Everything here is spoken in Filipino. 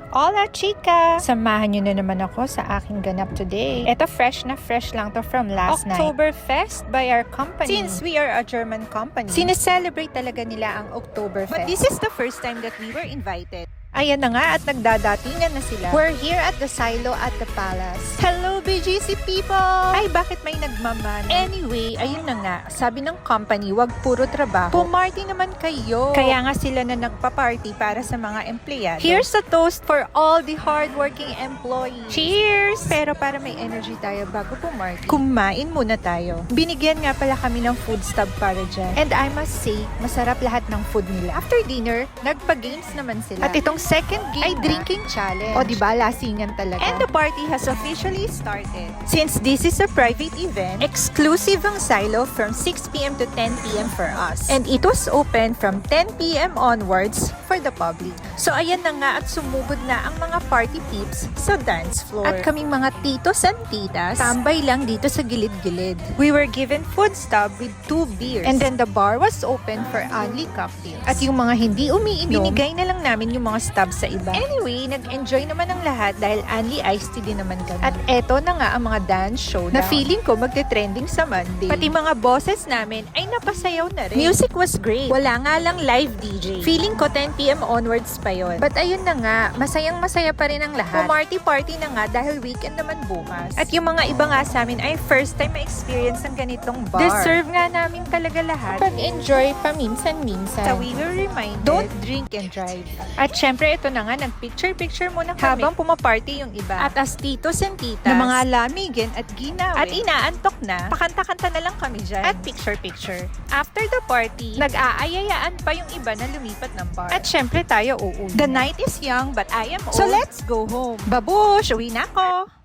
Hola, chica! Samahan nyo na naman ako sa aking ganap today. Ito fresh na fresh lang to from last night. Oktoberfest by our company. Since we are a German company, sineselebrate talaga nila ang Oktoberfest. But this is the first time that we were invited. Ayan na nga at nagdadatingan na sila. We're here at the silo at the palace. Hello, BGC people! Ay, bakit may nagmaman? Anyway, ayun na nga. Sabi ng company, wag puro trabaho. Pumarty naman kayo. Kaya nga sila na nagpa-party para sa mga empleyado. Here's a toast for all the hardworking employees. Cheers! Pero para may energy tayo bago pumarty, kumain muna tayo. Binigyan nga pala kami ng food stub para dyan. And I must say, masarap lahat ng food nila. After dinner, nagpa-games naman sila. At itong second game ay drinking challenge. O diba, lasingan talaga. And the party has officially started. Since this is a private event, exclusive ang silo from 6 p.m. to 10 p.m. for us. And it was open from 10 p.m. onwards for the public. So ayan na nga at sumugod na ang mga party peeps sa dance floor. At kaming mga titos and titas, tambay lang dito sa gilid-gilid. We were given food stub with 2 beers. And then the bar was open for only cocktails. At yung mga hindi umiinom, binigay na lang namin yung mga stub sa iba. Anyway, nag-enjoy naman ang lahat dahil only iced tea din naman kami. At eto na nga ang mga dance show na feeling ko magte-trending sa Monday. Pati mga bosses namin ay napasayaw na rin. Music was great. Wala nga lang live DJ. Feeling ko 10 p.m. onwards pa yon. But ayun na nga, masayang masaya pa rin ang lahat. Pumarty-party na nga dahil weekend naman bukas. At yung mga iba nga sa amin ay first time ma-experience ng ganitong bar. Deserve nga namin talaga lahat. Pag-enjoy paminsan-minsan. So we were reminded, don't drink and drive. At syempre, ito na nga, nag-picture-picture muna kami habang pumaparty yung iba. At as titos and titas, na mga lamigin at ginawin, at inaantok na, pakanta-kanta na lang kami dyan. At picture-picture. After the party, nag-aayayaan pa yung iba na lumipat ng bar. At syempre tayo uuwi. The night is young, but I am old. So let's go home. Babush! Uwi na ako!